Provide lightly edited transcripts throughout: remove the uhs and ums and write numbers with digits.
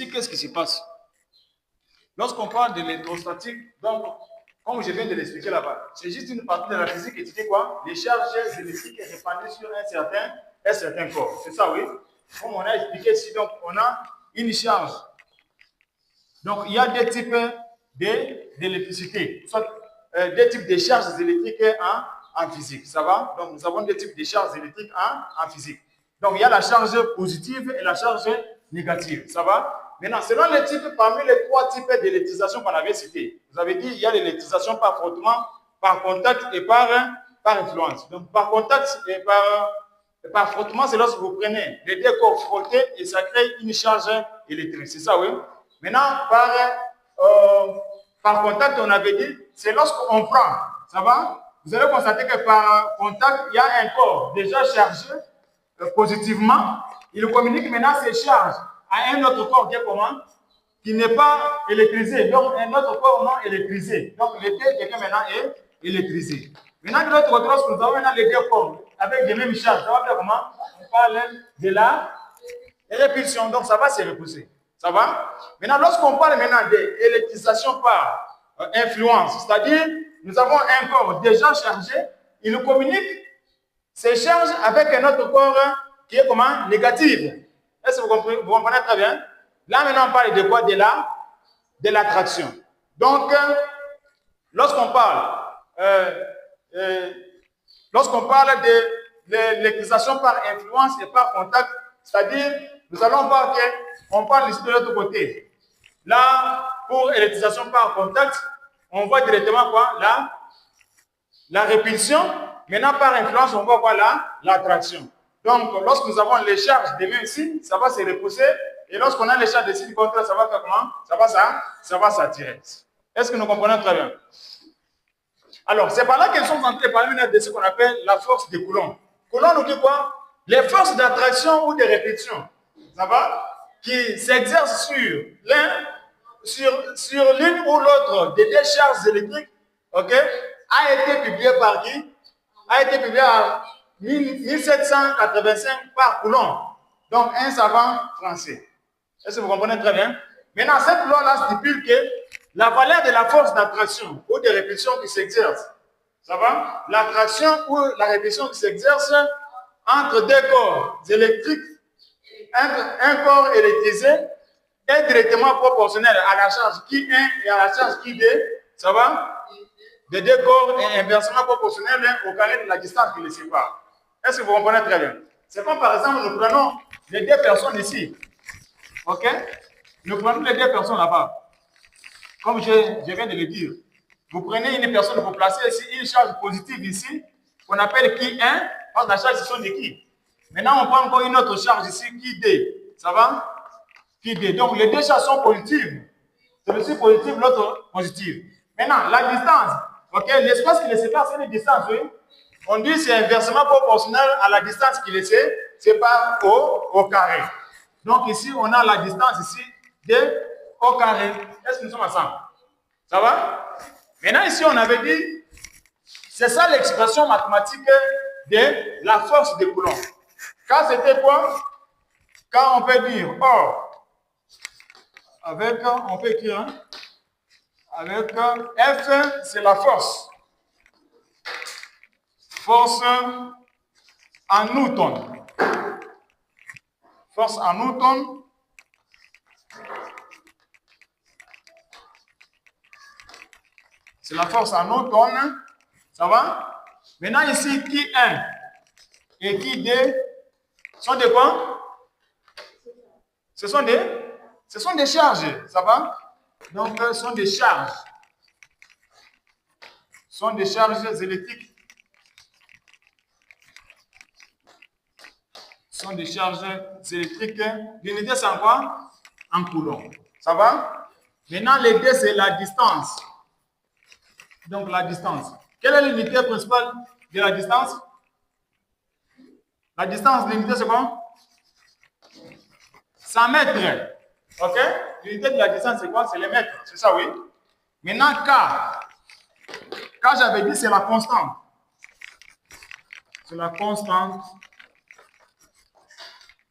Qu'est-ce qui se passe? Lorsqu'on parle de l'électrostatique, donc, comme je viens de l'expliquer là-bas, c'est juste une partie de la physique qui dit quoi? Les charges électriques répandues sur un certain corps. C'est ça, oui? Comme on a expliqué ici, donc, on a une charge. Donc, il y a deux types d'électricité, soit deux types de charges électriques en physique. Ça va? Donc, nous avons deux types de charges électriques en physique. Donc, il y a la charge positive et la charge négative. Ça va? Maintenant, selon les types, parmi les trois types d'électrisation qu'on avait cités, vous avez dit il y a l'électrisation par frottement, par contact et par influence. Donc, par contact et par frottement, c'est lorsque vous prenez les deux corps frottés et ça crée une charge électrique. C'est ça, oui? Maintenant, par contact, on avait dit, c'est lorsqu'on prend, ça va? Vous allez constater que par contact, il y a un corps déjà chargé positivement. Il communique maintenant ses charges à un autre corps qui est comment? Qui n'est pas électrisé. Donc, un autre corps non électrisé. Donc, le quelqu'un maintenant est électrisé. Maintenant, de l'autre côté, lorsque nous avons maintenant les deux corps avec les mêmes charges, ça va faire comment? On parle de la répulsion. Donc, ça va se repousser. Ça va? Maintenant, lorsqu'on parle maintenant d'électrisation par influence, c'est-à-dire, nous avons un corps déjà chargé, il nous communique ses charges avec un autre corps qui est comment? Négatif. Est-ce que vous comprenez très bien? Là, maintenant, on parle de quoi? De l'attraction. Donc, lorsqu'on parle de l'électrisation par influence et par contact, c'est-à-dire, nous allons voir qu'on parle ici de l'autre côté. Là, pour électrisation par contact, on voit directement quoi? La répulsion. Maintenant, par influence, on voit quoi? L'attraction. Donc, lorsque nous avons les charges des mêmes signes, ça va se repousser. Et lorsqu'on a les charges des signes contraires, ça va faire comment? Ça va s'attirer. Est-ce que nous comprenons très bien? Alors, c'est par là qu'elles sont entrées parler maintenant de ce qu'on appelle la force de Coulomb. Coulomb nous dit quoi? Les forces d'attraction ou de répulsion, ça va? Qui s'exercent sur l'une ou l'autre des deux charges électriques, ok? A été publié par qui? A été publié en 1785 par Coulomb, donc un savant français. Est-ce que vous comprenez très bien? Maintenant, cette loi-là stipule que la valeur de la force d'attraction ou de répulsion qui s'exerce, ça va? L'attraction ou la répulsion qui s'exerce entre deux corps électriques, un corps électrisé est directement proportionnel à la charge qui 1 et à la charge qui 2, ça va? De deux corps est inversement proportionnel au carré de la distance qui les sépare. Est-ce que vous comprenez très bien? C'est comme par exemple, nous prenons les deux personnes ici. Ok? Nous prenons les deux personnes là-bas. Comme je viens de le dire. Vous prenez une personne, vous placez ici une charge positive ici, qu'on appelle qui 1, parce que la charge, ce sont des qui. Maintenant, on prend encore une autre charge ici, qui 2. Ça va? Qui 2. Donc, les deux charges sont positives. Celui-ci positif, l'autre positif. Maintenant, la distance. Ok, l'espace qui les sépare, c'est une distance, oui. On dit que c'est inversement proportionnel à la distance qui les sépare au carré. Donc ici, on a la distance ici de au carré. Est-ce que nous sommes ensemble? Ça va? Maintenant, ici, on avait dit, c'est ça l'expression mathématique de la force de Coulomb. Quand c'était quoi? Quand on peut dire, on peut écrire, hein? Avec F, c'est la force. Force en newton. Force en newton. C'est la force en newton. Ça va? Maintenant, ici, qui 1 et qui 2 sont des quoi? Ce sont des charges. Ça va? Donc, ce sont des charges. Ce sont des charges électriques. Ce sont des charges électriques. L'unité, c'est en quoi? En coulomb. Ça va? Maintenant, l'idée, c'est la distance. Donc, la distance. Quelle est l'unité principale de la distance? La distance, l'unité, c'est quoi? 100 mètres. OK? L'unité de la distance, c'est quoi? C'est les mètres. C'est ça, oui? Maintenant, K, j'avais dit, c'est la constante. C'est la constante.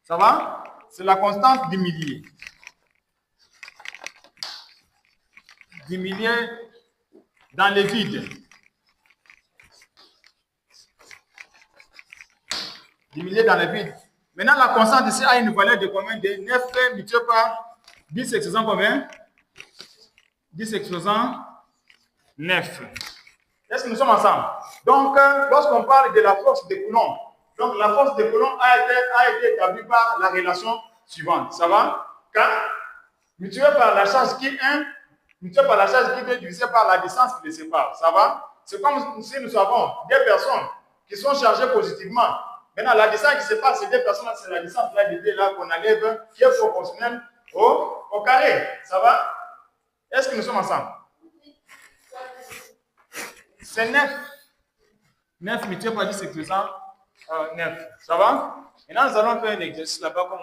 Ça va? C'est la constante du millier. diminuer dans le vide. Diminuer dans le vide. Maintenant, la constante ici a une valeur de combien? De 9 multiplié par 10 exposant combien? 10 exposant 9. Est-ce que nous sommes ensemble? Donc, lorsqu'on parle de la force de Coulomb, donc la force de Coulomb a été établie par la relation suivante. Ça va? K multiplié par la charge qui 1, multiplié par la charge qui 2 divisé par la distance qui les sépare. Ça va? C'est comme si nous avons deux personnes qui sont chargées positivement. Maintenant, la distance qui sépare ces deux personnes-là, c'est la distance là, de là qu'on enlève, qui est proportionnelle au carré. Ça va? Est-ce que nous sommes ensemble? C'est 9. 9 multiplié par 10 exposant 9. Ça va? Maintenant, nous allons faire un exercice là-bas comme